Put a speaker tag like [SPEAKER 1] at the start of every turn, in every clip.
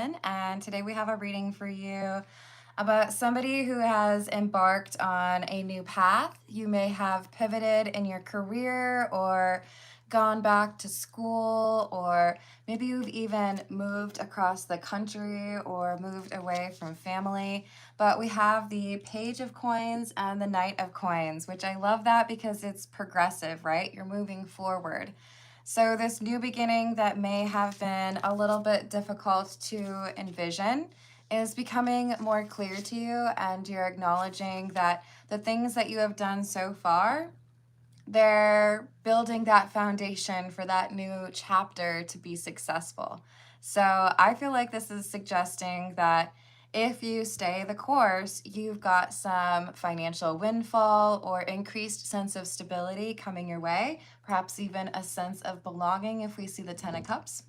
[SPEAKER 1] Jen, and today we have a reading for you about somebody who has embarked on a new path. You may have pivoted in your career or gone back to school, or maybe you've even moved across the country or moved away from family. But we have the Page of Coins and the Knight of Coins, which I love that because it's progressive, right? You're moving forward. So this new beginning that may have been a little bit difficult to envision is becoming more clear to you, and you're acknowledging that the things that you have done so far, they're building that foundation for that new chapter to be successful. So I feel like this is suggesting that if you stay the course, you've got some financial windfall or increased sense of stability coming your way, perhaps even a sense of belonging if we see the Ten of Cups.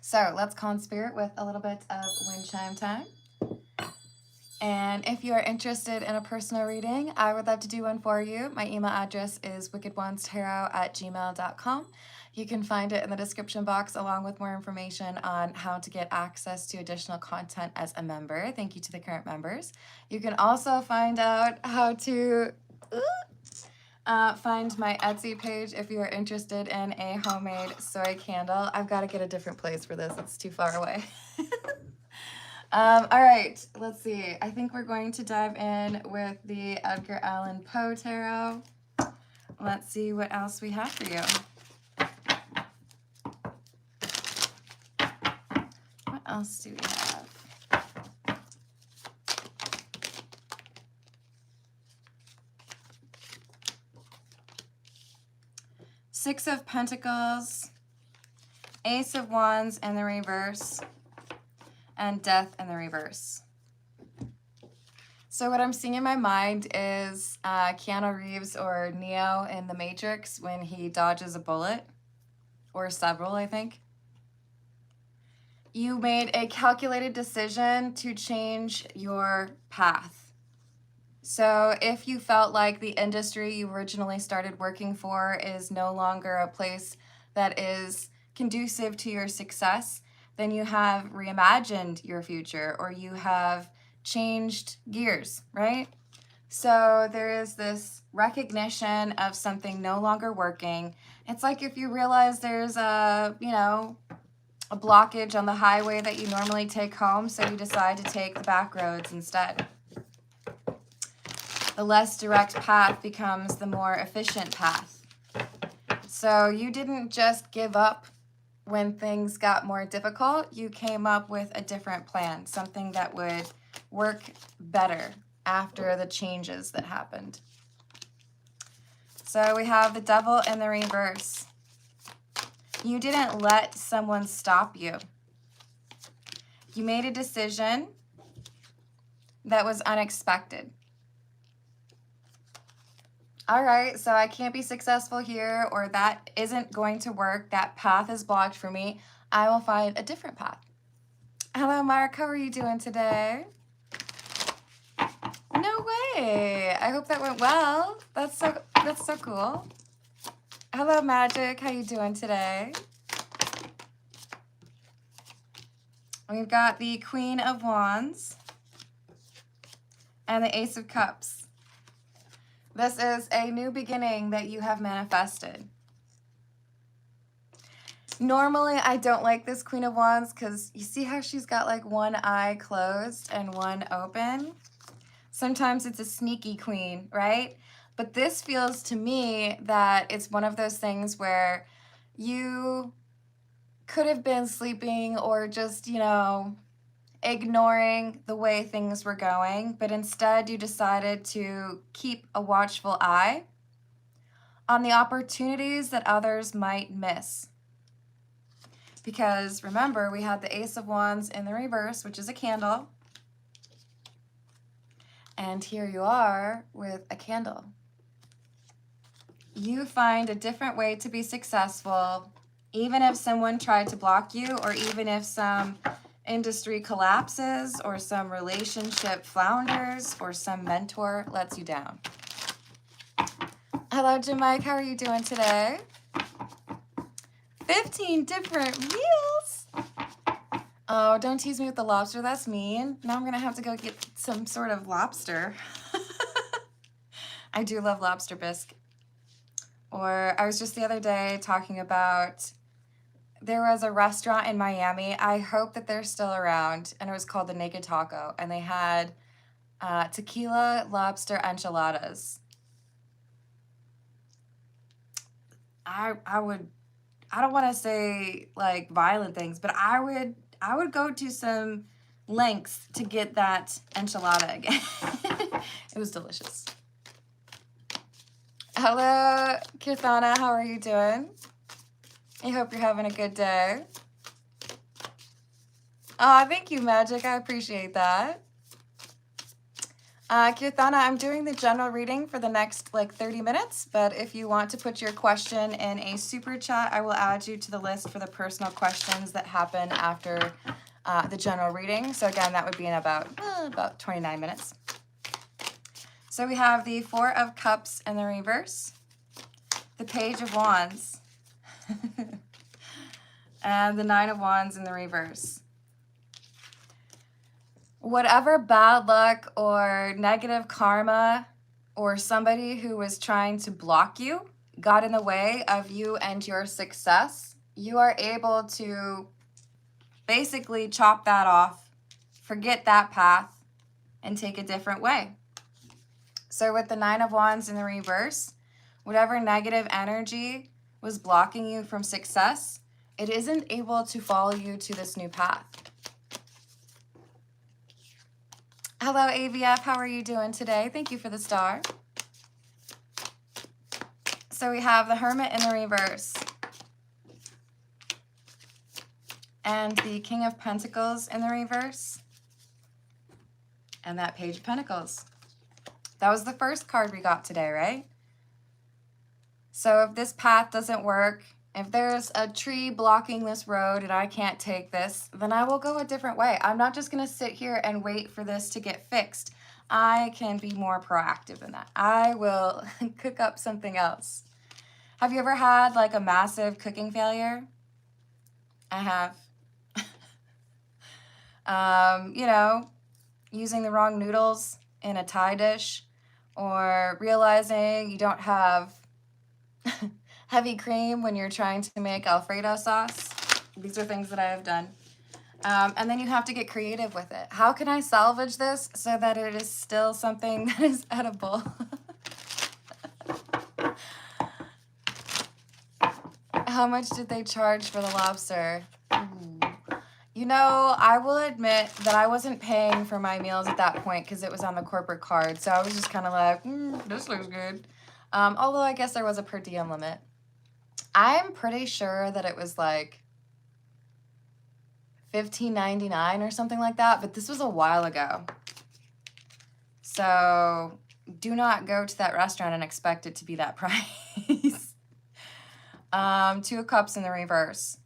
[SPEAKER 1] So let's call in spirit with a little bit of wind chime time. And if you are interested in a personal reading, I would love to do one for you. My email address is wickedonestarot@gmail.com. You can find it in the description box along with more information on how to get access to additional content as a member. Thank you to the current members. You can also find out how to find my Etsy page if you are interested in a homemade soy candle. I've got to get a different place for this. It's too far away. All right, let's see. I think we're going to dive in with the Edgar Allan Poe Tarot. Let's see what else we have for you. What else do we have? Six of Pentacles, Ace of Wands in the reverse, and Death in the reverse. So what I'm seeing in my mind is Keanu Reeves or Neo in The Matrix when he dodges a bullet, or several, I think. You made a calculated decision to change your path. So if you felt like the industry you originally started working for is no longer a place that is conducive to your success, then you have reimagined your future, or you have changed gears, right? So there is this recognition of something no longer working. It's like if you realize there's a blockage on the highway that you normally take home, so you decide to take the back roads instead. The less direct path becomes the more efficient path. So you didn't just give up when things got more difficult. You came up with a different plan, something that would work better after the changes that happened. So we have the Devil in the reverse. You didn't let someone stop you. You made a decision that was unexpected. All right, so I can't be successful here, or that isn't going to work. That path is blocked for me. I will find a different path. Hello, Mark. How are you doing today? No way. I hope that went well. That's so cool. Hello, Magic. How you doing today? We've got the Queen of Wands and the Ace of Cups. This is a new beginning that you have manifested. Normally, I don't like this Queen of Wands because you see how she's got like one eye closed and one open? Sometimes it's a sneaky queen, right? But this feels to me that it's one of those things where you could have been sleeping or just, ignoring the way things were going, but instead you decided to keep a watchful eye on the opportunities that others might miss. Because remember, we had the Ace of Wands in the reverse, which is a candle. And here you are with a candle. You find a different way to be successful, even if someone tried to block you, or even if some industry collapses, or some relationship flounders, or some mentor lets you down. Hello, Jim Mike. How are you doing today? 15 different wheels. Oh, don't tease me with the lobster. That's mean. Now I'm going to have to go get some sort of lobster. I do love lobster bisque. Or I was just the other day talking about, there was a restaurant in Miami. I hope that they're still around. And it was called the Naked Taco. And they had tequila lobster enchiladas. I don't want to say like violent things, but I would go to some lengths to get that enchilada again. It was delicious. Hello, Kirthana. How are you doing? I hope you're having a good day. Oh, thank you, Magic. I appreciate that. Kirthana, I'm doing the general reading for the next like 30 minutes, but if you want to put your question in a super chat, I will add you to the list for the personal questions that happen after the general reading. So again, that would be in about 29 minutes. So we have the Four of Cups in the reverse, the Page of Wands, and the Nine of Wands in the reverse. Whatever bad luck or negative karma or somebody who was trying to block you got in the way of you and your success, you are able to basically chop that off, forget that path, and take a different way. So with the Nine of Wands in the reverse, whatever negative energy was blocking you from success, it isn't able to follow you to this new path. Hello, AVF. How are you doing today? Thank you for the star. So we have the Hermit in the reverse and the King of Pentacles in the reverse and that Page of Pentacles. That was the first card we got today, right? So if this path doesn't work, if there's a tree blocking this road and I can't take this, then I will go a different way. I'm not just going to sit here and wait for this to get fixed. I can be more proactive than that. I will cook up something else. Have you ever had like a massive cooking failure? I have. You know, using the wrong noodles in a Thai dish, or realizing you don't have heavy cream when you're trying to make Alfredo sauce. These are things that I have done. And then you have to get creative with it. How can I salvage this so that it is still something that is edible? How much did they charge for the lobster? Ooh. You know, I will admit that I wasn't paying for my meals at that point because it was on the corporate card. So I was just kind of like, this looks good. Although I guess there was a per diem limit. I'm pretty sure that it was like $15.99 or something like that, but this was a while ago. So do not go to that restaurant and expect it to be that price. Two of Cups in the reverse.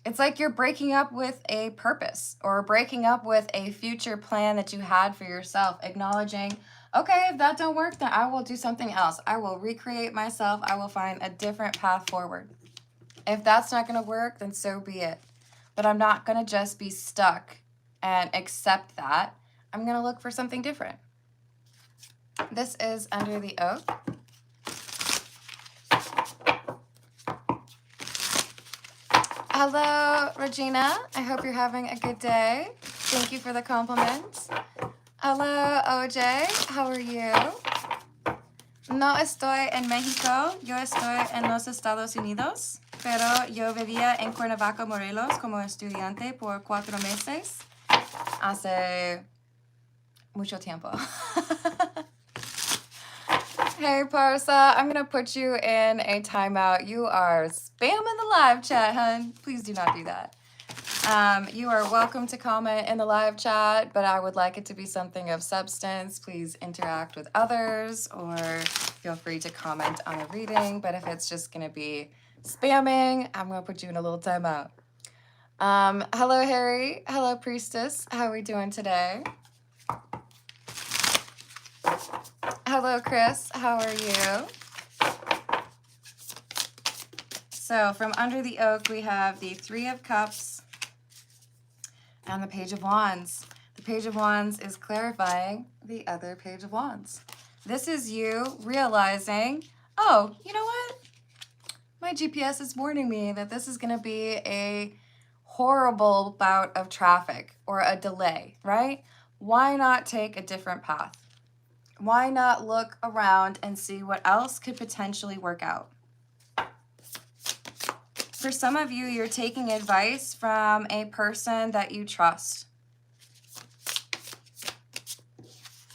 [SPEAKER 1] It's like you're breaking up with a purpose or breaking up with a future plan that you had for yourself, acknowledging, okay, if that don't work, then I will do something else. I will recreate myself. I will find a different path forward. If that's not going to work, then so be it. But I'm not going to just be stuck and accept that. I'm going to look for something different. This is Under the Oak. Hello, Regina. I hope you're having a good day. Thank you for the compliment. Hello, OJ. How are you? No estoy en México. Yo estoy en los Estados Unidos. Pero yo vivía en Cuernavaca, Morelos, como estudiante por 4 meses. Hace mucho tiempo. Hey, Parsa, I'm going to put you in a timeout. You are spamming the live chat, hun. Please do not do that. You are welcome to comment in the live chat, but I would like it to be something of substance. Please interact with others or feel free to comment on the reading. But if it's just going to be spamming, I'm going to put you in a little timeout. Hello, Harry. Hello, Priestess. How are we doing today? Hello, Chris. How are you? So from Under the Oak, we have the Three of Cups, And the Page of Wands. The Page of Wands is clarifying the other Page of Wands. This is you realizing, oh, you know what? My GPS is warning me that this is going to be a horrible bout of traffic or a delay, right? Why not take a different path? Why not look around and see what else could potentially work out? For some of you, you're taking advice from a person that you trust.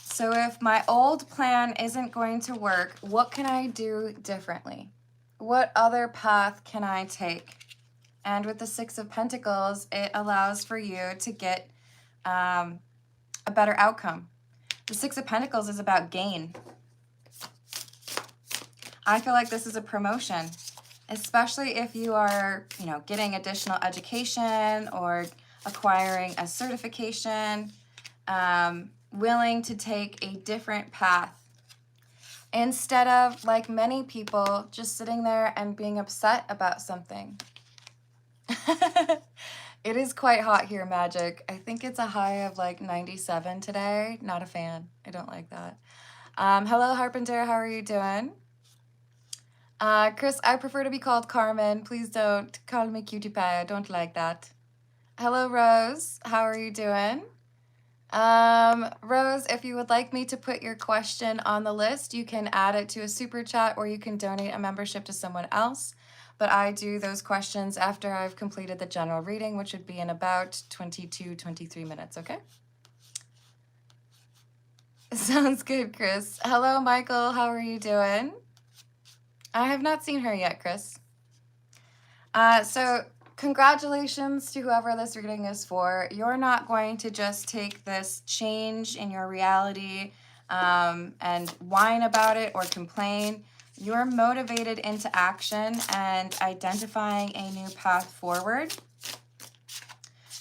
[SPEAKER 1] So if my old plan isn't going to work, what can I do differently? What other path can I take? And with the Six of Pentacles, it allows for you to get a better outcome. The Six of Pentacles is about gain. I feel like this is a promotion, especially if you are, getting additional education or acquiring a certification, willing to take a different path. Instead of, like many people, just sitting there and being upset about something. It is quite hot here, Magic. I think it's a high of like 97 today. Not a fan. I don't like that. Hello, Harpenter. How are you doing? Chris, I prefer to be called Carmen. Please don't call me Cutie Pie. I don't like that. Hello, Rose. How are you doing? Rose, if you would like me to put your question on the list, you can add it to a super chat or you can donate a membership to someone else. But I do those questions after I've completed the general reading, which would be in about 22, 23 minutes, okay? Sounds good, Chris. Hello, Michael. How are you doing? I have not seen her yet, Chris. So congratulations to whoever this reading is for. You're not going to just take this change in your reality and whine about it or complain. You're motivated into action and identifying a new path forward.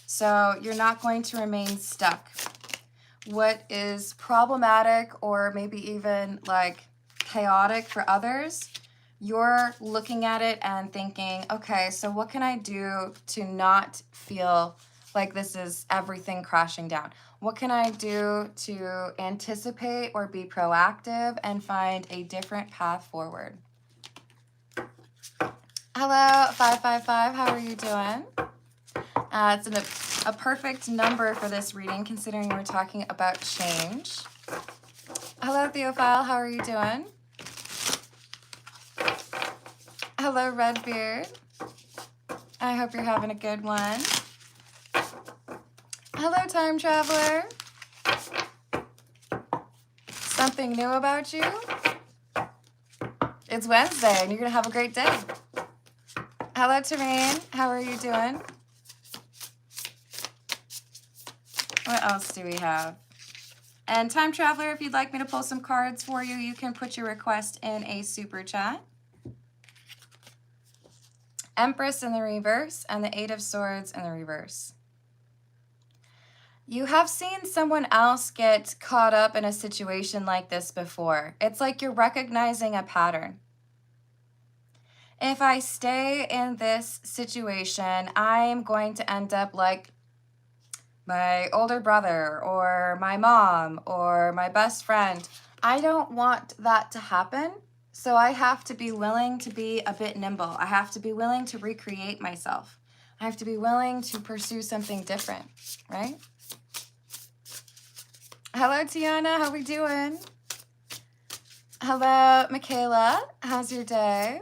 [SPEAKER 1] So you're not going to remain stuck. What is problematic or maybe even like chaotic for others, you're looking at it and thinking, okay, so what can I do to not feel like this is everything crashing down? What can I do to anticipate or be proactive and find a different path forward? Hello, 555. How are you doing? It's a perfect number for this reading, considering we're talking about change. Hello, Theophile. How are you doing? Hello, Redbeard. I hope you're having a good one. Hello, Time Traveler. Something new about you? It's Wednesday, and you're going to have a great day. Hello, Tareen. How are you doing? What else do we have? And Time Traveler, if you'd like me to pull some cards for you, you can put your request in a super chat. Empress in the reverse and the Eight of Swords in the reverse. You have seen someone else get caught up in a situation like this before. It's like you're recognizing a pattern. If I stay in this situation, I'm going to end up like my older brother or my mom or my best friend. I don't want that to happen. So I have to be willing to be a bit nimble. I have to be willing to recreate myself. I have to be willing to pursue something different, right? Hello, Tiana. How we doing? Hello, Michaela. How's your day?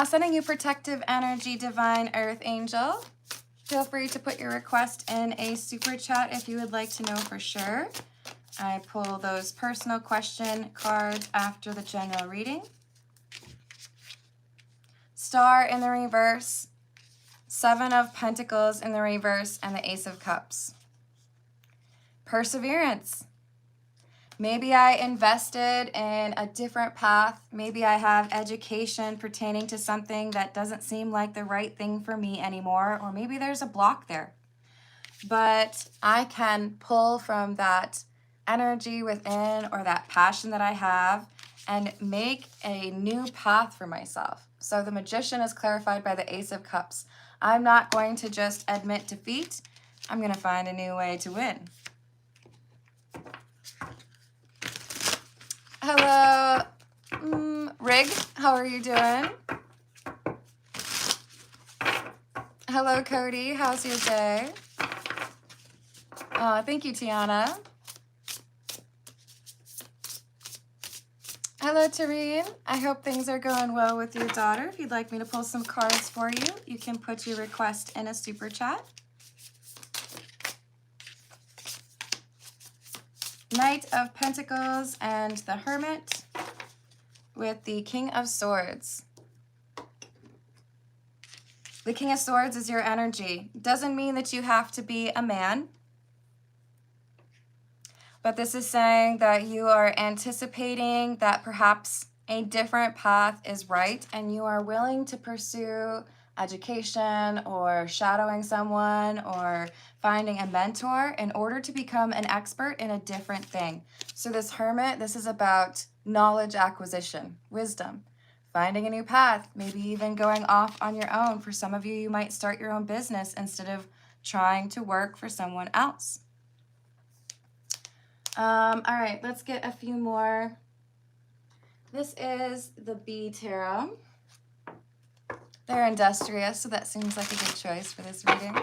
[SPEAKER 1] Sending you protective energy, divine earth angel. Feel free to put your request in a super chat if you would like to know for sure. I pull those personal question cards after the general reading. Star in the reverse, Seven of Pentacles in the reverse, and the Ace of Cups. Perseverance. Maybe I invested in a different path. Maybe I have education pertaining to something that doesn't seem like the right thing for me anymore, or maybe there's a block there. But I can pull from that energy within or that passion that I have and make a new path for myself. So the Magician is clarified by the Ace of Cups. I'm not going to just admit defeat. I'm going to find a new way to win. Hello, Rig. How are you doing? Hello, Cody. How's your day? Thank you, Tiana. Hello, Tareen. I hope things are going well with your daughter. If you'd like me to pull some cards for you, you can put your request in a super chat. Knight of Pentacles and the Hermit with the King of Swords. The King of Swords is your energy. Doesn't mean that you have to be a man, but this is saying that you are anticipating that perhaps a different path is right and you are willing to pursue education or shadowing someone or finding a mentor in order to become an expert in a different thing. So this Hermit, this is about knowledge acquisition, wisdom, finding a new path, maybe even going off on your own. For some of you, you might start your own business instead of trying to work for someone else. All right, let's get a few more. This is the Bee Tarot. They're industrious, so that seems like a good choice for this reading.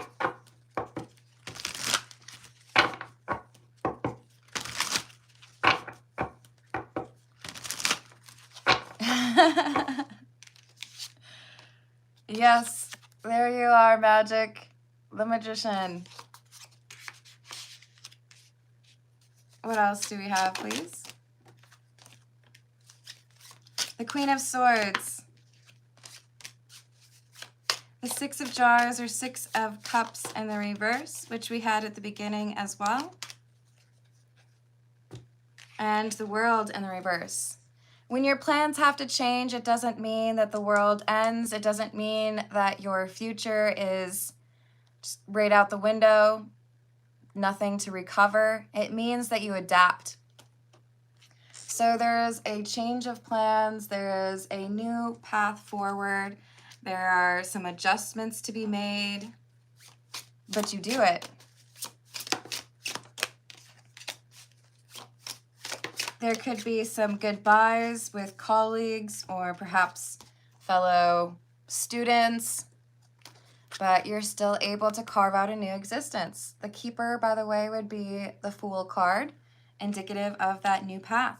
[SPEAKER 1] Yes, there you are, Magic, the Magician. What else do we have, please? The Queen of Swords. The Six of Jars or Six of Cups in the reverse, which we had at the beginning as well. And the World in the reverse. When your plans have to change, it doesn't mean that the world ends. It doesn't mean that your future is just right out the window, nothing to recover. It means that you adapt. So there's a change of plans. There is a new path forward. There are some adjustments to be made, but you do it. There could be some goodbyes with colleagues or perhaps fellow students, but you're still able to carve out a new existence. The Keeper, by the way, would be the Fool card, indicative of that new path.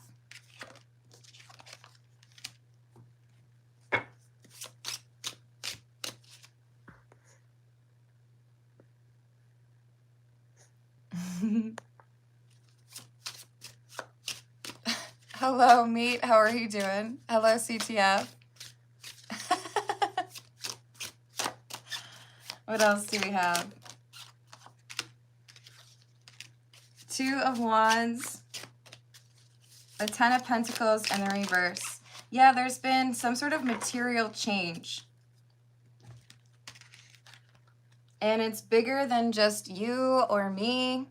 [SPEAKER 1] Hello, Meat. How are you doing? Hello, CTF. What else do we have? Two of Wands, the Ten of Pentacles, and the reverse. Yeah, there's been some sort of material change. And it's bigger than just you or me.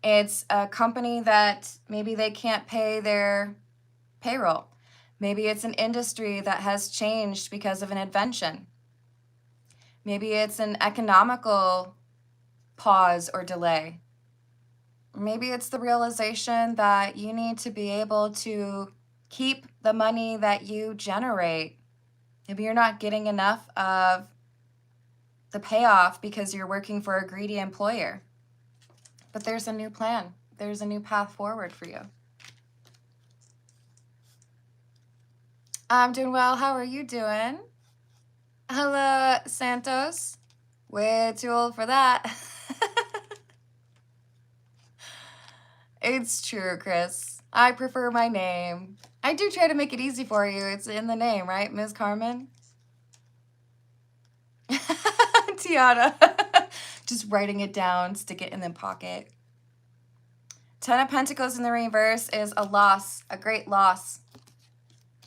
[SPEAKER 1] It's a company that maybe they can't pay their payroll. Maybe it's an industry that has changed because of an invention. Maybe it's an economical pause or delay. Maybe it's the realization that you need to be able to keep the money that you generate. Maybe you're not getting enough of the payoff because you're working for a greedy employer. But there's a new plan. There's a new path forward for you. I'm doing well. How are you doing? Hello, Santos. Way too old for that. It's true, Chris. I prefer my name. I do try to make it easy for you. It's in the name, right, Ms. Carmen? Tiana. Just writing it down, stick it in the pocket. Ten of Pentacles in the reverse is a loss, a great loss.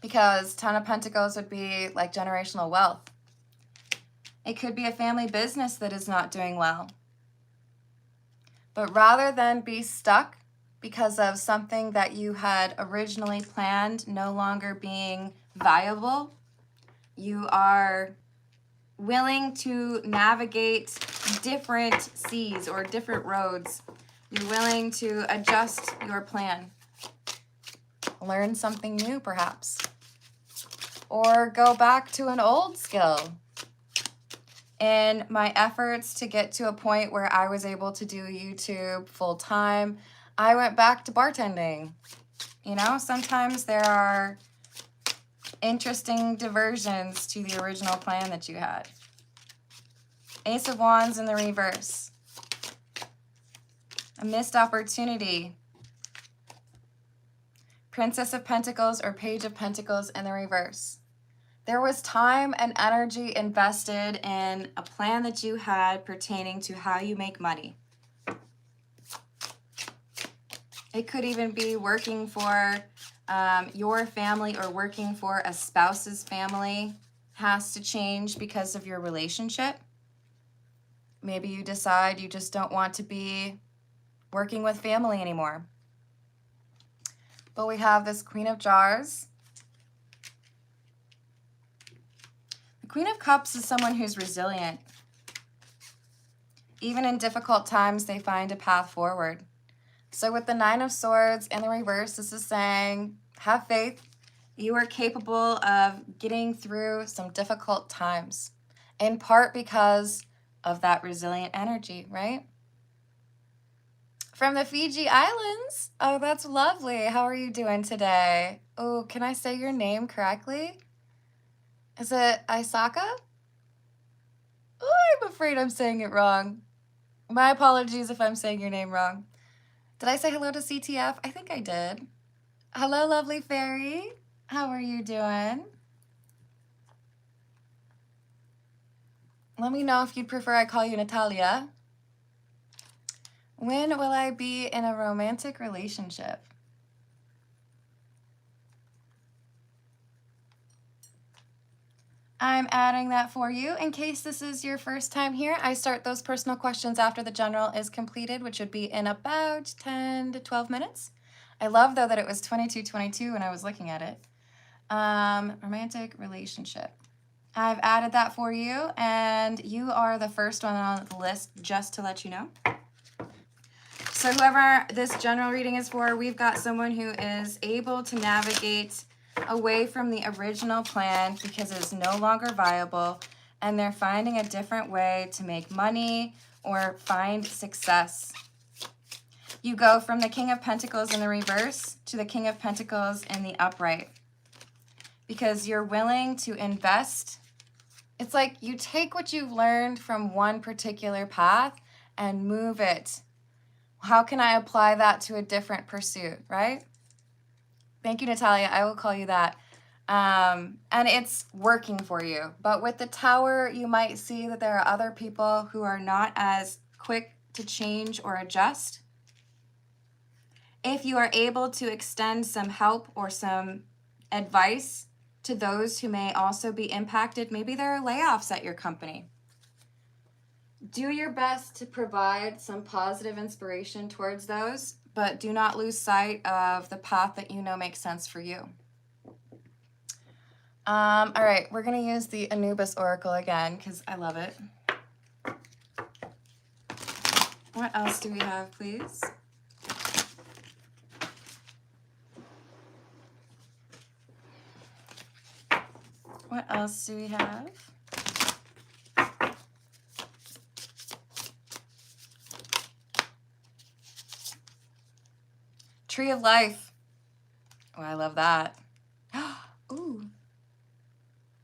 [SPEAKER 1] Because Ten of Pentacles would be like generational wealth. It could be a family business that is not doing well. But rather than be stuck because of something that you had originally planned no longer being viable, you are willing to navigate different seas or different roads. You're willing to adjust your plan. Learn something new, perhaps. Or go back to an old skill. In my efforts to get to a point where I was able to do YouTube full time, I went back to bartending. You know, sometimes there are interesting diversions to the original plan that you had. Ace of Wands in the reverse. A missed opportunity. Princess of Pentacles or Page of Pentacles in the reverse. There was time and energy invested in a plan that you had pertaining to how you make money. It could even be working for your family or working for a spouse's family has to change because of your relationship. Maybe you decide you just don't want to be working with family anymore. But we have this Queen of Jars. The Queen of Cups is someone who's resilient. Even in difficult times, they find a path forward. So with the Nine of Swords in the reverse, this is saying, have faith. You are capable of getting through some difficult times, in part because of that resilient energy, right? From the Fiji Islands. Oh, that's lovely. How are you doing today? Oh, can I say your name correctly? Is it Isaka? Oh, I'm afraid I'm saying it wrong. My apologies if I'm saying your name wrong. Did I say hello to CTF? I think I did. Hello, lovely fairy. How are you doing? Let me know if you'd prefer I call you Natalia. When will I be in a romantic relationship? I'm adding that for you. In case this is your first time here, I start those personal questions after the general is completed, which would be in about 10 to 12 minutes. I love, though, that it was 22:22 when I was looking at it. Romantic relationship. I've added that for you, and you are the first one on the list, just to let you know. So whoever this general reading is for, we've got someone who is able to navigate away from the original plan because it is no longer viable, and they're finding a different way to make money or find success. You go from the King of Pentacles in the reverse to the King of Pentacles in the upright because you're willing to invest. It's like you take what you've learned from one particular path and move it. How can I apply that to a different pursuit, right? Thank you, Natalia. I will call you that. And it's working for you. But with the Tower, you might see that there are other people who are not as quick to change or adjust. If you are able to extend some help or some advice to those who may also be impacted, maybe there are layoffs at your company. Do your best to provide some positive inspiration towards those, but do not lose sight of the path that you know makes sense for you. All right, we're going to use the Anubis Oracle again because I love it. What else do we have, please? What else do we have? Tree of Life. Oh, I love that. Ooh.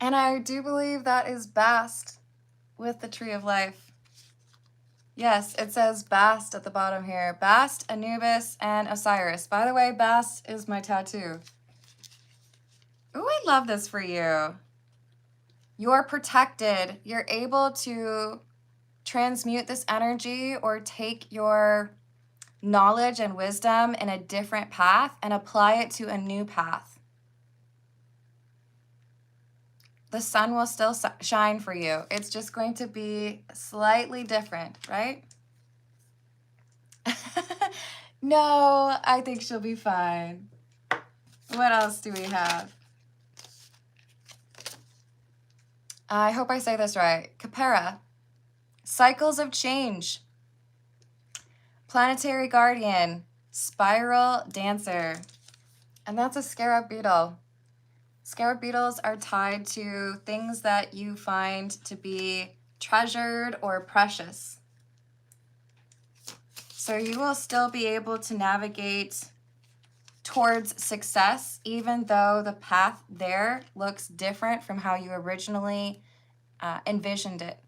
[SPEAKER 1] And I do believe that is Bast with the Tree of Life. Yes, it says Bast at the bottom here. Bast, Anubis, and Osiris. By the way, Bast is my tattoo. Ooh, I love this for you. You're protected. You're able to transmute this energy or take your knowledge and wisdom in a different path and apply it to a new path. The sun will still shine for you. It's just going to be slightly different, right? No, I think she'll be fine. What else do we have? I hope I say this right. Capera. Cycles of change. Planetary guardian. Spiral dancer. And that's a scarab beetle. Scarab beetles are tied to things that you find to be treasured or precious. So you will still be able to navigate towards success, even though the path there looks different from how you originally envisioned it.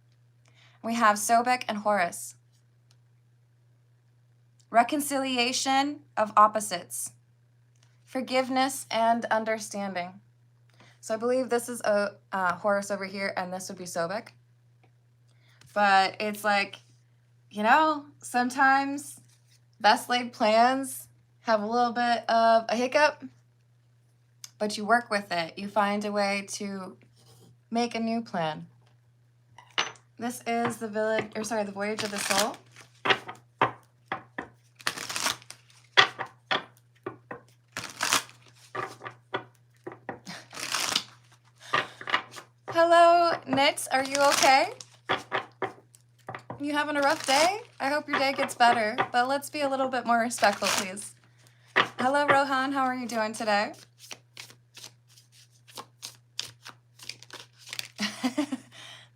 [SPEAKER 1] We have Sobek and Horus. Reconciliation of opposites. Forgiveness and understanding. So I believe this is a Horus over here, and this would be Sobek. But it's like, you know, sometimes best laid plans have a little bit of a hiccup, but you work with it. You find a way to make a new plan. This is the Voyage of the Soul. Hello, Knit. Are you okay? You having a rough day? I hope your day gets better, but let's be a little bit more respectful, please. Hello, Rohan. How are you doing today?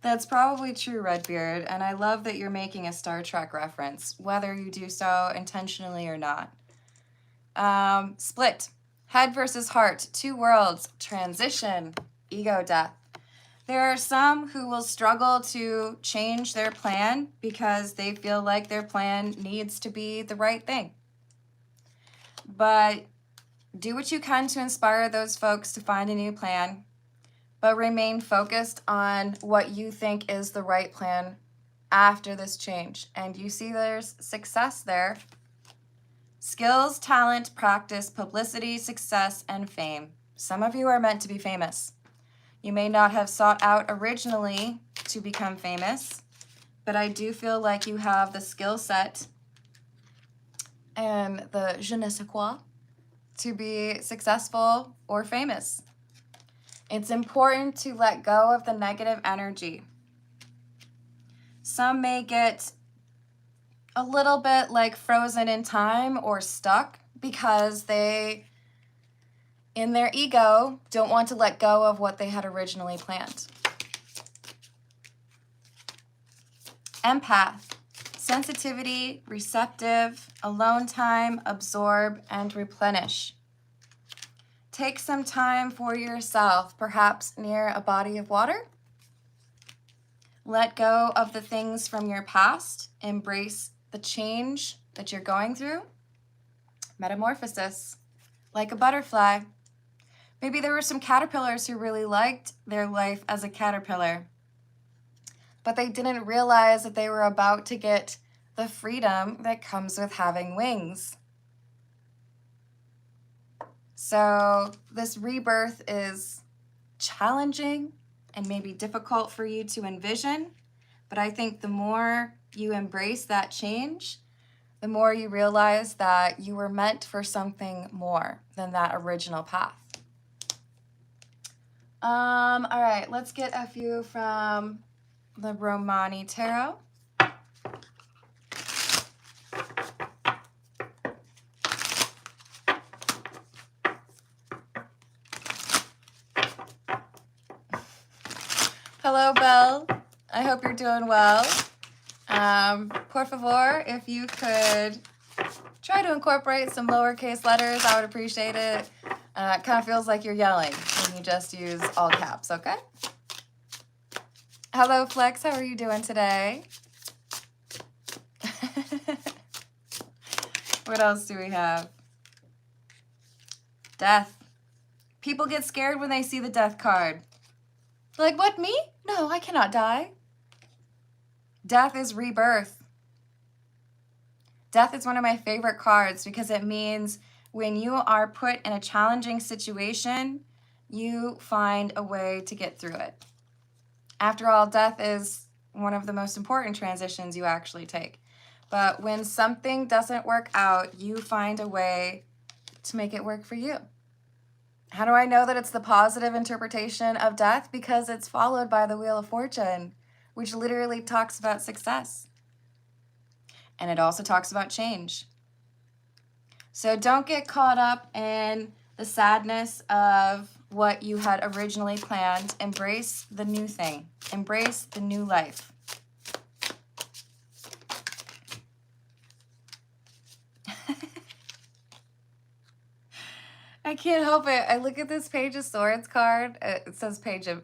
[SPEAKER 1] That's probably true, Redbeard, and I love that you're making a Star Trek reference, whether you do so intentionally or not. Split. Head versus heart. Two worlds. Transition. Ego death. There are some who will struggle to change their plan because they feel like their plan needs to be the right thing. But do what you can to inspire those folks to find a new plan, but remain focused on what you think is the right plan after this change. And you see there's success there. Skills, talent, practice, publicity, success, and fame. Some of you are meant to be famous. You may not have sought out originally to become famous, but I do feel like you have the skill set and the je ne sais quoi to be successful or famous. It's important to let go of the negative energy. Some may get a little bit like frozen in time or stuck because they, in their ego, don't want to let go of what they had originally planned. Empath. Sensitivity, receptive, alone time, absorb, and replenish. Take some time for yourself, perhaps near a body of water. Let go of the things from your past. Embrace the change that you're going through. Metamorphosis, like a butterfly. Maybe there were some caterpillars who really liked their life as a caterpillar, but they didn't realize that they were about to get the freedom that comes with having wings. So this rebirth is challenging and maybe difficult for you to envision, but I think the more you embrace that change, the more you realize that you were meant for something more than that original path. All right, let's get a few from the Romani Tarot. Hello, Belle. I hope you're doing well. Por favor, if you could try to incorporate some lowercase letters, I would appreciate it. It kind of feels like you're yelling when you just use all caps, okay? Hello, Flex. How are you doing today? What else do we have? Death. People get scared when they see the death card. They're like, what, me? No, I cannot die. Death is rebirth. Death is one of my favorite cards because it means when you are put in a challenging situation, you find a way to get through it. After all, death is one of the most important transitions you actually take. But when something doesn't work out, you find a way to make it work for you. How do I know that it's the positive interpretation of death? Because it's followed by the Wheel of Fortune, which literally talks about success. And it also talks about change. So don't get caught up in the sadness of what you had originally planned. Embrace the new thing. Embrace the new life. I can't help it. I look at this Page of Swords card. It says Page of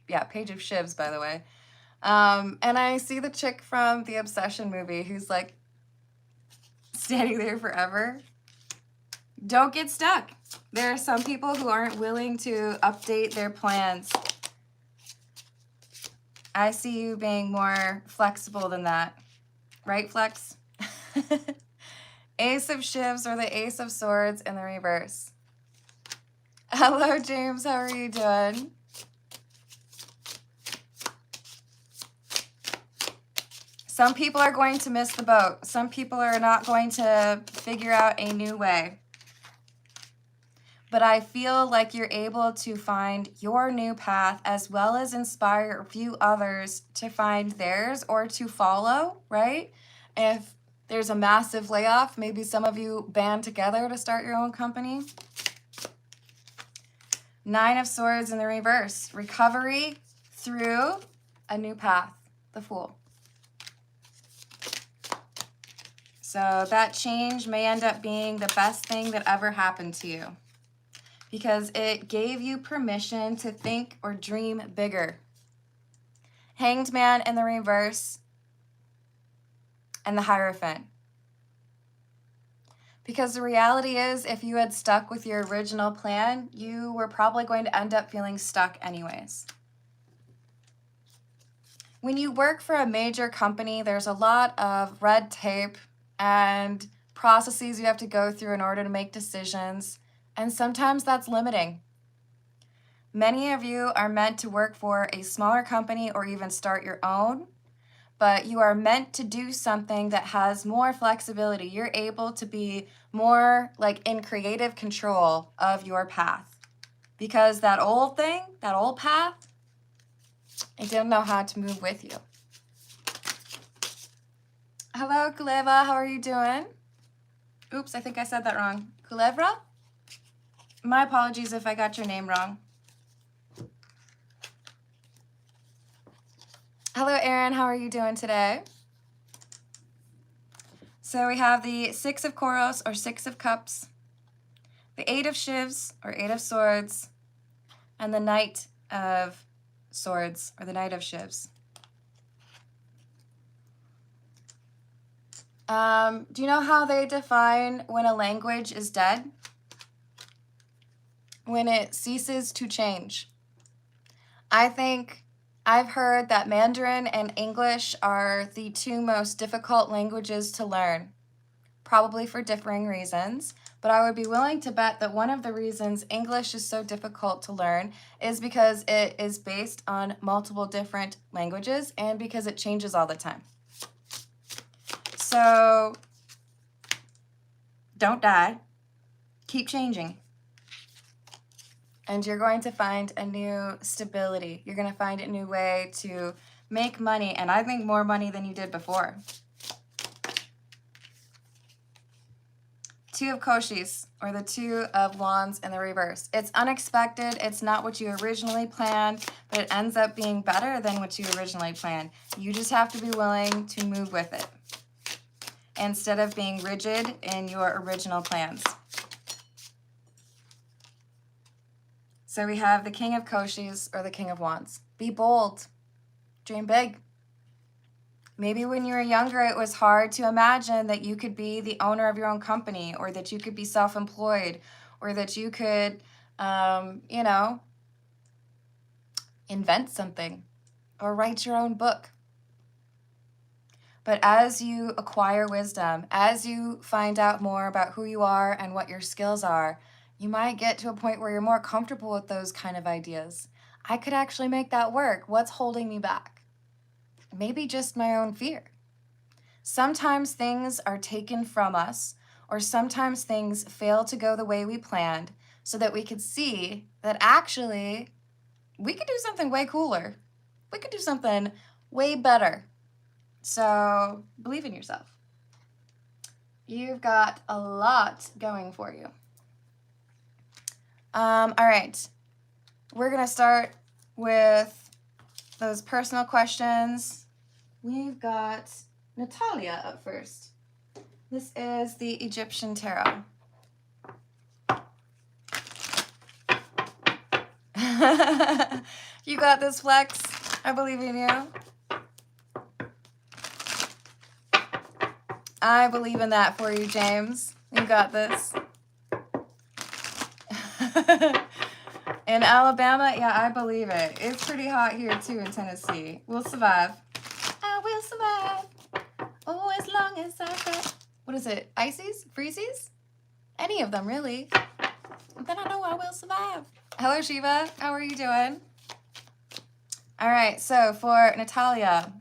[SPEAKER 1] Shivs, by the way. And I see the chick from the Obsession movie who's like standing there forever. Don't get stuck. There are some people who aren't willing to update their plans. I see you being more flexible than that. Right, Flex? Ace of Shivs or the Ace of Swords in the reverse. Hello, James. How are you doing? Some people are going to miss the boat. Some people are not going to figure out a new way. But I feel like you're able to find your new path as well as inspire a few others to find theirs or to follow, right? If there's a massive layoff, maybe some of you band together to start your own company. Nine of Swords in the reverse. Recovery through a new path. The Fool. So that change may end up being the best thing that ever happened to you because it gave you permission to think or dream bigger. Hanged Man in the reverse and the Hierophant. Because the reality is, if you had stuck with your original plan, you were probably going to end up feeling stuck anyways. When you work for a major company, there's a lot of red tape and processes you have to go through in order to make decisions, and sometimes that's limiting. Many of you are meant to work for a smaller company or even start your own, but you are meant to do something that has more flexibility. You're able to be more like in creative control of your path. Because that old thing, that old path, it didn't know how to move with you. Hello, Kuleva, how are you doing? Oops, I think I said that wrong. Kulevra? My apologies if I got your name wrong. Hello, Erin. How are you doing today? So we have the Six of Koros, or Six of Cups, the Eight of Shivs, or Eight of Swords, and the Knight of Swords, or the Knight of Shivs. Do you know how they define when a language is dead? When it ceases to change. I think I've heard that Mandarin and English are the two most difficult languages to learn, probably for differing reasons, but I would be willing to bet that one of the reasons English is so difficult to learn is because it is based on multiple different languages and because it changes all the time. So don't die, keep changing. And you're going to find a new stability. You're going to find a new way to make money, and I think more money than you did before. Two of Koshis, or the Two of Wands in the reverse. It's unexpected. It's not what you originally planned, but it ends up being better than what you originally planned. You just have to be willing to move with it instead of being rigid in your original plans. So we have the King of Koshis, or the King of Wands. Be bold. Dream big. Maybe when you were younger, it was hard to imagine that you could be the owner of your own company, or that you could be self-employed, or that you could, invent something or write your own book. But as you acquire wisdom, as you find out more about who you are and what your skills are, you might get to a point where you're more comfortable with those kind of ideas. I could actually make that work. What's holding me back? Maybe just my own fear. Sometimes things are taken from us, or sometimes things fail to go the way we planned, so that we could see that actually we could do something way cooler. We could do something way better. So believe in yourself. You've got a lot going for you. All right. We're going to start with those personal questions. We've got Natalia up first. This is the Egyptian Tarot. You got this, Flex. I believe in you. I believe in that for you, James. You got this. In Alabama, yeah, I believe it. It's pretty hot here, too, in Tennessee. We'll survive. I will survive. Oh, as long as I got... What is it? Ices? Freezies? Any of them, really. Then I know I will survive. Hello, Shiva. How are you doing? All right, so for Natalia,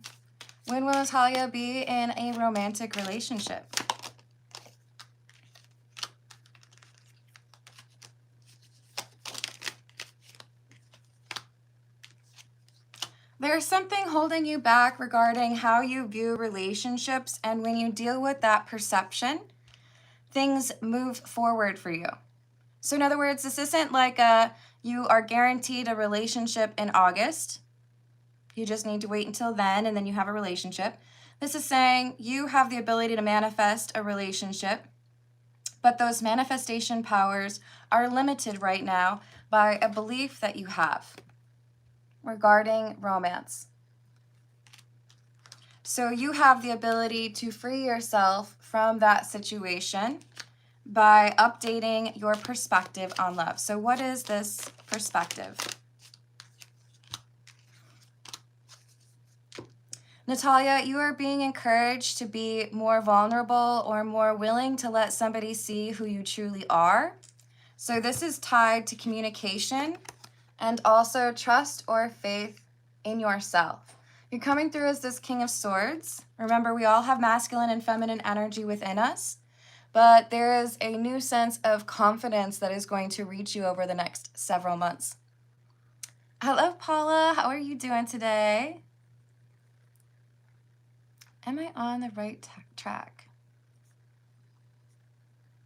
[SPEAKER 1] when will Natalia be in a romantic relationship? There's something holding you back regarding how you view relationships, and when you deal with that perception, things move forward for you. So in other words, this isn't like you are guaranteed a relationship in August. You just need to wait until then, and then you have a relationship. This is saying you have the ability to manifest a relationship, but those manifestation powers are limited right now by a belief that you have regarding romance. So you have the ability to free yourself from that situation by updating your perspective on love. So what is this perspective? Natalia, you are being encouraged to be more vulnerable or more willing to let somebody see who you truly are. So this is tied to communication and also trust or faith in yourself. You're coming through as this King of Swords. Remember, we all have masculine and feminine energy within us, but there is a new sense of confidence that is going to reach you over the next several months. Hello, Paula. How are you doing today? Am I on the right track?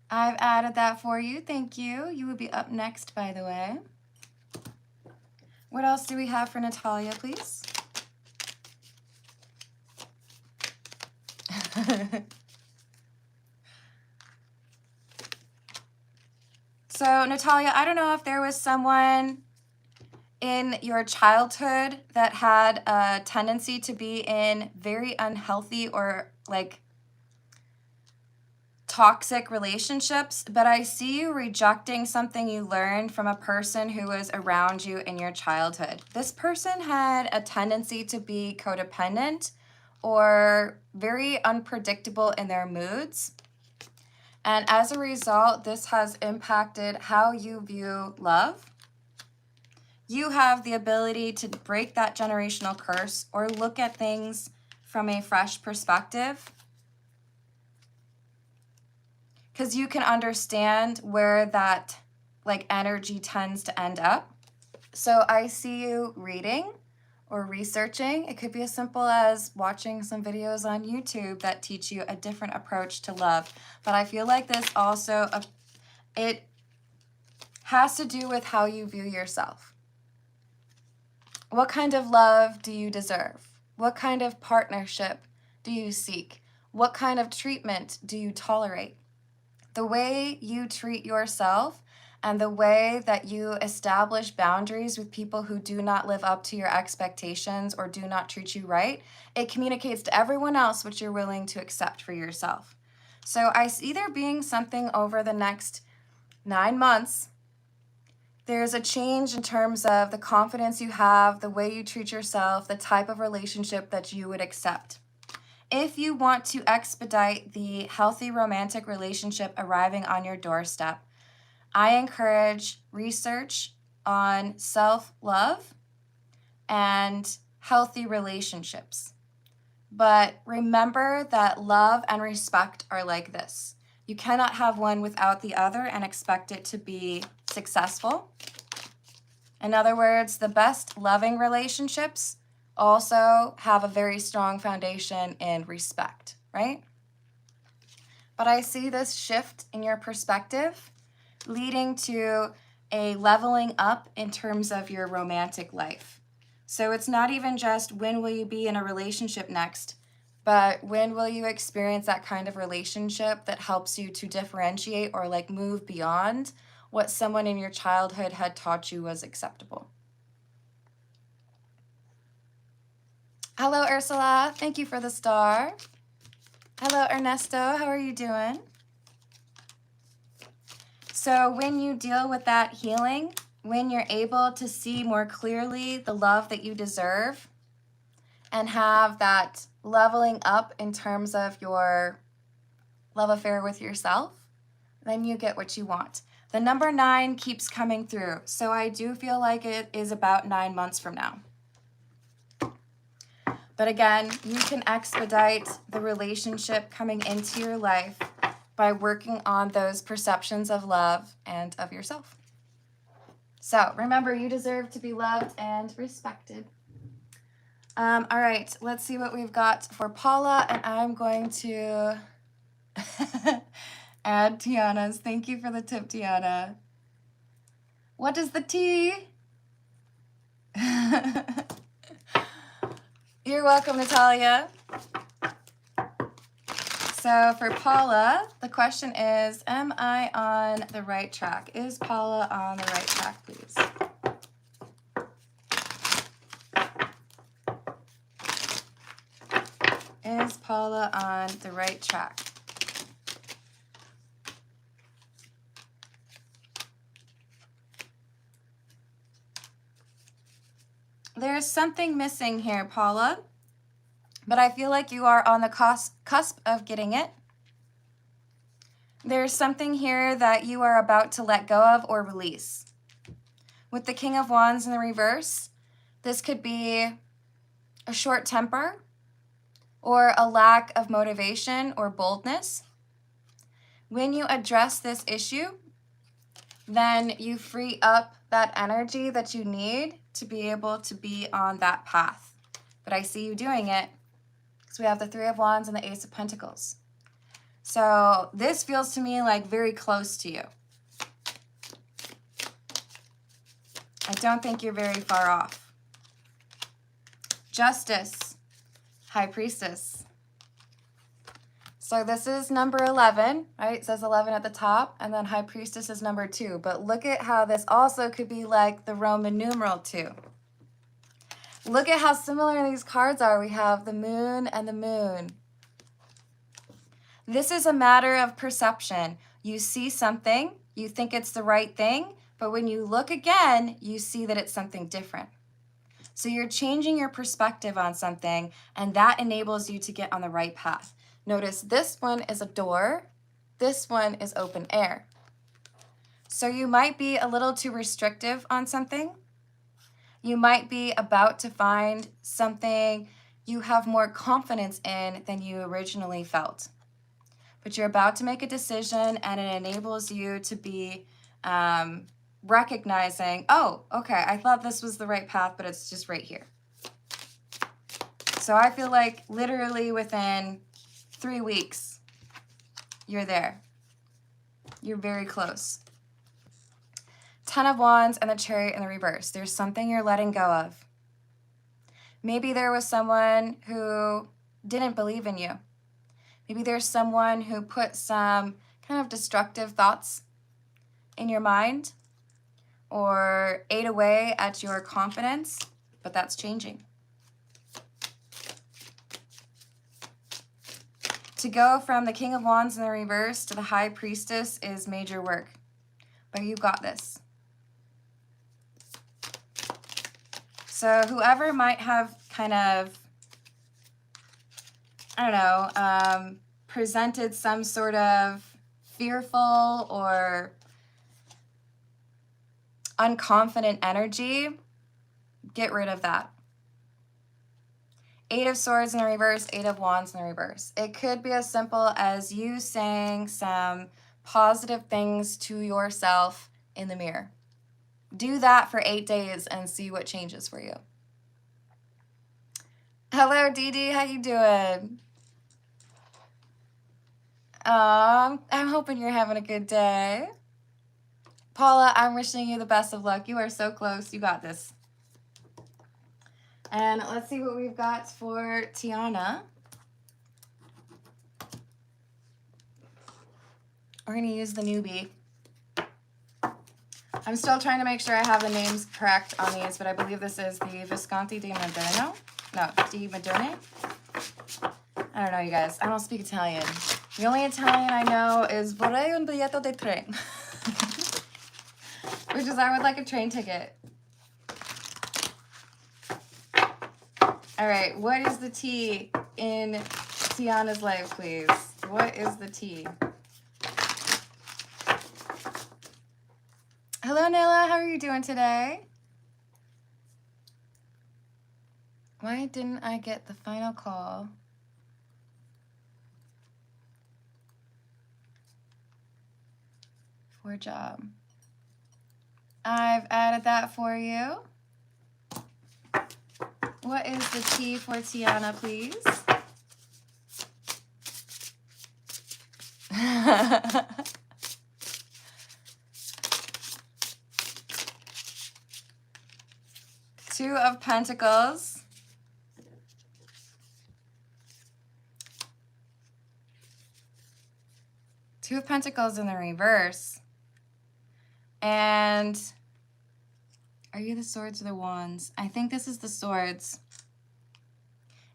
[SPEAKER 1] I've added that for you. Thank you. You will be up next, by the way. What else do we have for Natalia, please? So, Natalia, I don't know if there was someone in your childhood that had a tendency to be in very unhealthy or like toxic relationships, but I see you rejecting something you learned from a person who was around you in your childhood. This person had a tendency to be codependent or very unpredictable in their moods. And as a result, this has impacted how you view love. You have the ability to break that generational curse or look at things from a fresh perspective, because you can understand where that like energy tends to end up. So I see you reading or researching. It could be as simple as watching some videos on YouTube that teach you a different approach to love. But I feel like this also, it has to do with how you view yourself. What kind of love do you deserve? What kind of partnership do you seek? What kind of treatment do you tolerate? The way you treat yourself and the way that you establish boundaries with people who do not live up to your expectations or do not treat you right, it communicates to everyone else what you're willing to accept for yourself. So I see there being something over the next 9 months. There's a change in terms of the confidence you have, the way you treat yourself, the type of relationship that you would accept. If you want to expedite the healthy romantic relationship arriving on your doorstep, I encourage research on self-love and healthy relationships. But remember that love and respect are like this. You cannot have one without the other and expect it to be successful. In other words, the best loving relationships also have a very strong foundation in respect, right? But I see this shift in your perspective leading to a leveling up in terms of your romantic life. So it's not even just when will you be in a relationship next, but when will you experience that kind of relationship that helps you to differentiate or like move beyond what someone in your childhood had taught you was acceptable. Hello, Ursula. Thank you for the star. Hello, Ernesto. How are you doing? So when you deal with that healing, when you're able to see more clearly the love that you deserve and have that leveling up in terms of your love affair with yourself, then you get what you want. The number 9 keeps coming through. So I do feel like it is about 9 months from now. But again, you can expedite the relationship coming into your life by working on those perceptions of love and of yourself. So remember, you deserve to be loved and respected. All right, let's see what we've got for Paula, and I'm going to add Tiana's. Thank you for the tip, Tiana. What is the tea? You're welcome, Natalia. So for Paula, the question is, am I on the right track? Is Paula on the right track, please? Is Paula on the right track? There's something missing here, Paula, but I feel like you are on the cusp of getting it. There's something here that you are about to let go of or release. With the King of Wands in the reverse, this could be a short temper or a lack of motivation or boldness. When you address this issue, then you free up that energy that you need to be able to be on that path. But I see you doing it because we have the 3 of Wands and the Ace of Pentacles. So this feels to me like very close to you. I don't think you're very far off. Justice, High Priestess. So this is number 11, right? It says 11 at the top, and then High Priestess is number 2. But look at how this also could be like the Roman numeral 2. Look at how similar these cards are. We have the Moon and the Moon. This is a matter of perception. You see something, you think it's the right thing, but when you look again, you see that it's something different. So you're changing your perspective on something, and that enables you to get on the right path. Notice this one is a door, this one is open air. So you might be a little too restrictive on something. You might be about to find something you have more confidence in than you originally felt. But you're about to make a decision, and it enables you to be recognizing, oh, okay, I thought this was the right path, but it's just right here. So I feel like literally within 3 weeks, you're there. You're very close. 10 of Wands and the Chariot in the reverse. There's something you're letting go of. Maybe there was someone who didn't believe in you. Maybe there's someone who put some kind of destructive thoughts in your mind or ate away at your confidence, but that's changing. To go from the King of Wands in the reverse to the High Priestess is major work, but you've got this. So whoever might have kind of, I don't know, presented some sort of fearful or unconfident energy, get rid of that. Eight of Swords in the reverse, Eight of Wands in the reverse. It could be as simple as you saying some positive things to yourself in the mirror. Do that for 8 days and see what changes for you. Hello, Dee Dee. How you doing? I'm hoping you're having a good day. Paula, I'm wishing you the best of luck. You are so close. You got this. And let's see what we've got for Tiana. We're going to use the newbie. I'm still trying to make sure I have the names correct on these, but I believe this is the Visconti di Moderno. No, di Moderne. I don't know, you guys. I don't speak Italian. The only Italian I know is vorrei un biglietto di tren. Which is I would like a train ticket. All right, what is the T in Tiana's life, please? What is the T? Hello, Nayla. How are you doing today? Why didn't I get the final call? For a job. I've added that for you. What is the T for Tiana, please? Two of Pentacles. Two of Pentacles in the reverse. And are you the Swords or the Wands? I think this is the Swords.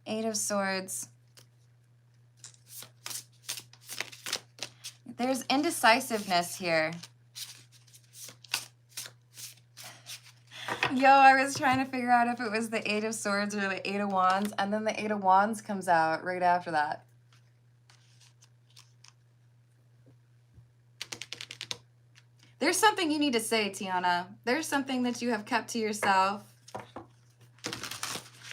[SPEAKER 1] Eight of Swords. There's indecisiveness here. Yo, I was trying to figure out if it was the Eight of Swords or the Eight of Wands, and then the Eight of Wands comes out right after that. There's something you need to say, Tiana. There's something that you have kept to yourself,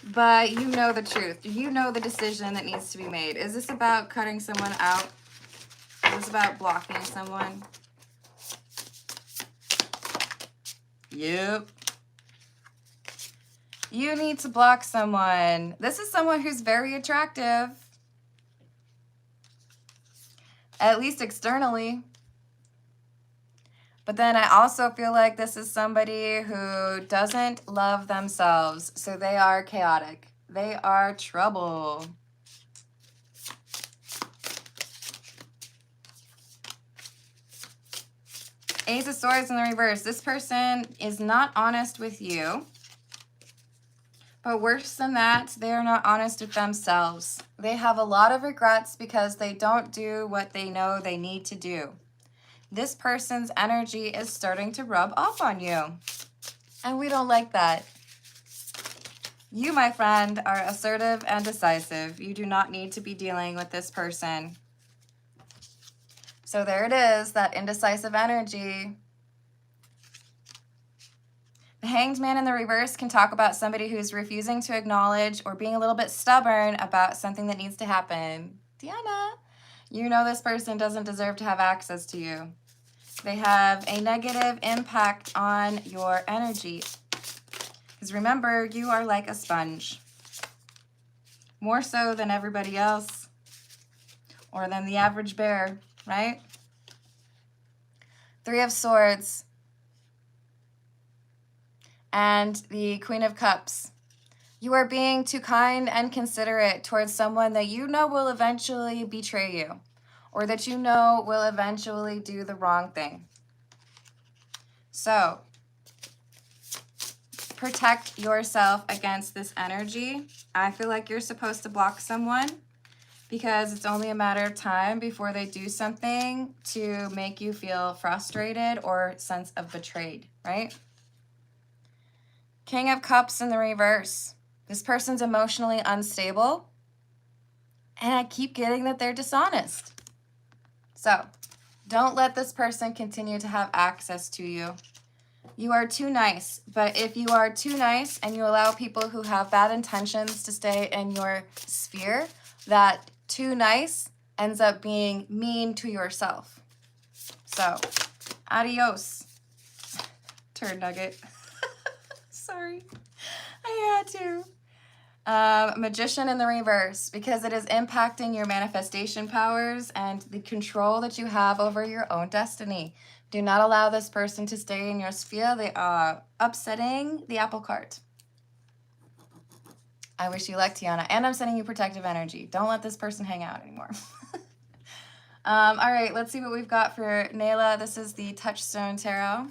[SPEAKER 1] but you know the truth. You know the decision that needs to be made. Is this about cutting someone out? Is this about blocking someone? Yep. You need to block someone. This is someone who's very attractive, at least externally. But then I also feel like this is somebody who doesn't love themselves. So they are chaotic. They are trouble. Ace of Swords in the reverse. This person is not honest with you. But worse than that, they are not honest with themselves. They have a lot of regrets because they don't do what they know they need to do. This person's energy is starting to rub off on you. And we don't like that. You, my friend, are assertive and decisive. You do not need to be dealing with this person. So there it is, that indecisive energy. The Hanged Man in the reverse can talk about somebody who's refusing to acknowledge or being a little bit stubborn about something that needs to happen. Diana, you know this person doesn't deserve to have access to you. They have a negative impact on your energy. Because remember, you are like a sponge. More so than everybody else. Or than the average bear, right? Three of Swords. And the Queen of Cups. You are being too kind and considerate towards someone that you know will eventually betray you, or that you know will eventually do the wrong thing. So, protect yourself against this energy. I feel like you're supposed to block someone because it's only a matter of time before they do something to make you feel frustrated or sense of betrayed, right? King of Cups in the reverse. This person's emotionally unstable, and I keep getting that they're dishonest. So, don't let this person continue to have access to you. You are too nice, but if you are too nice and you allow people who have bad intentions to stay in your sphere, that too nice ends up being mean to yourself. So, adios, turd nugget. Sorry, I had to. Magician in the reverse, because it is impacting your manifestation powers and the control that you have over your own destiny. Do not allow this person to stay in your sphere. They are upsetting the apple cart. I wish you luck, Tiana. And I'm sending you protective energy. Don't let this person hang out anymore. All right, let's see what we've got for Nayla. This is the Touchstone Tarot.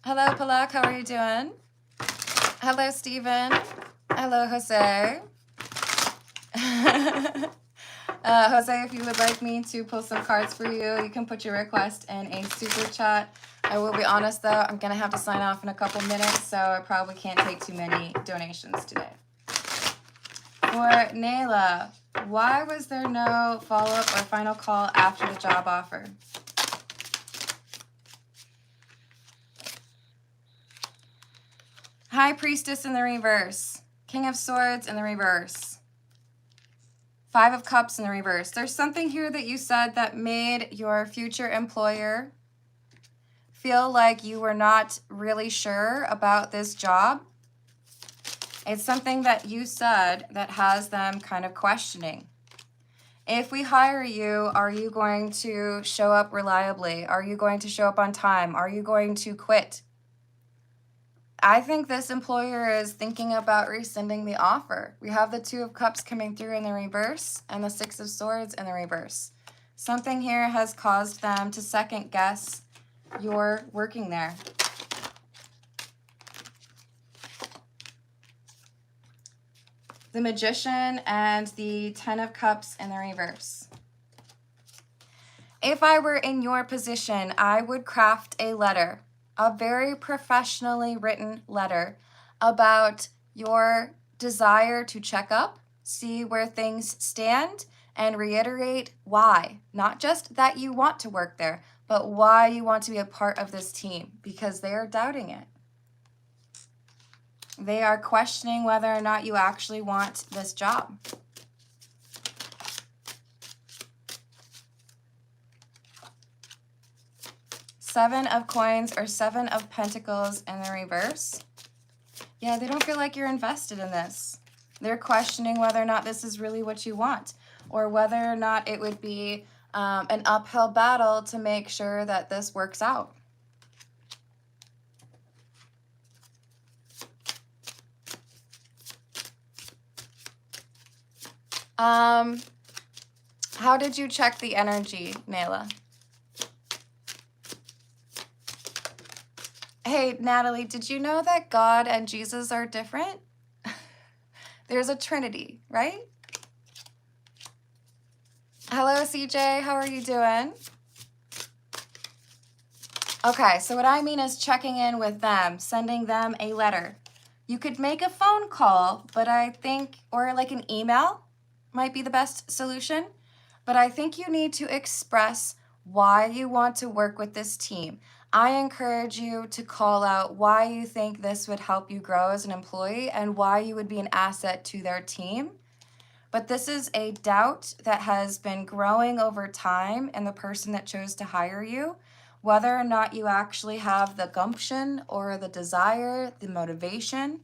[SPEAKER 1] Hello, Palak. How are you doing? Hello, Stephen. Hello, Jose. Jose, if you would like me to pull some cards for you, you can put your request in a super chat. I will be honest, though, I'm going to have to sign off in a couple minutes, so I probably can't take too many donations today. For Nayla, why was there no follow-up or final call after the job offer? High Priestess in the reverse. King of Swords in the reverse. Five of Cups in the reverse. There's something here that you said that made your future employer feel like you were not really sure about this job. It's something that you said that has them kind of questioning. If we hire you, are you going to show up reliably? Are you going to show up on time? Are you going to quit? I think this employer is thinking about rescinding the offer. We have the Two of Cups coming through in the reverse and the Six of Swords in the reverse. Something here has caused them to second guess your working there. The Magician and the Ten of Cups in the reverse. If I were in your position, I would craft a letter, a very professionally written letter about your desire to check up, see where things stand, and reiterate why. Not just that you want to work there, but why you want to be a part of this team, because they are doubting it. They are questioning whether or not you actually want this job. Seven of Coins or Seven of Pentacles in the reverse. Yeah, they don't feel like you're invested in this. They're questioning whether or not this is really what you want, or whether or not it would be an uphill battle to make sure that this works out. How did you check the energy, Nayla? Hey, Natalie, did you know that God and Jesus are different? There's a Trinity, right? Hello, CJ. How are you doing? Okay, so what I mean is checking in with them, sending them a letter. You could make a phone call, but I think, or like an email might be the best solution. But I think you need to express why you want to work with this team. I encourage you to call out why you think this would help you grow as an employee and why you would be an asset to their team. But this is a doubt that has been growing over time in the person that chose to hire you, whether or not you actually have the gumption or the desire, the motivation,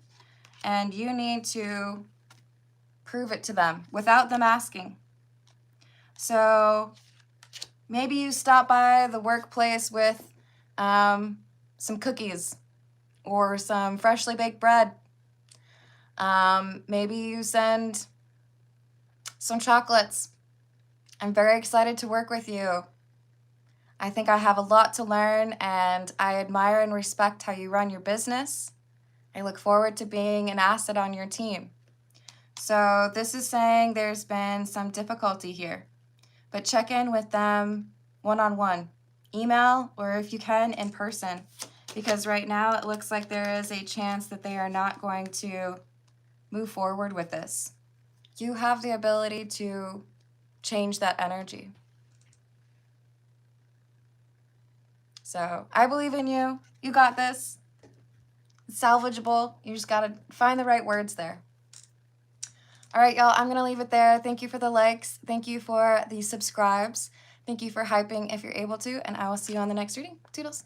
[SPEAKER 1] and you need to prove it to them without them asking. So maybe you stop by the workplace with some cookies or some freshly baked bread. Maybe you send some chocolates. I'm very excited to work with you. I think I have a lot to learn, and I admire and respect how you run your business. I look forward to being an asset on your team. So this is saying there's been some difficulty here, but check in with them one-on-one, email, or if you can, in person, because right now it looks like there is a chance that they are not going to move forward with this. You have the ability to change that energy. So I believe in you. You got this. It's salvageable. You just got to find the right words there. All right, y'all, I'm going to leave it there. Thank you for the likes. Thank you for the subscribes. Thank you for hyping if you're able to, and I will see you on the next reading. Toodles.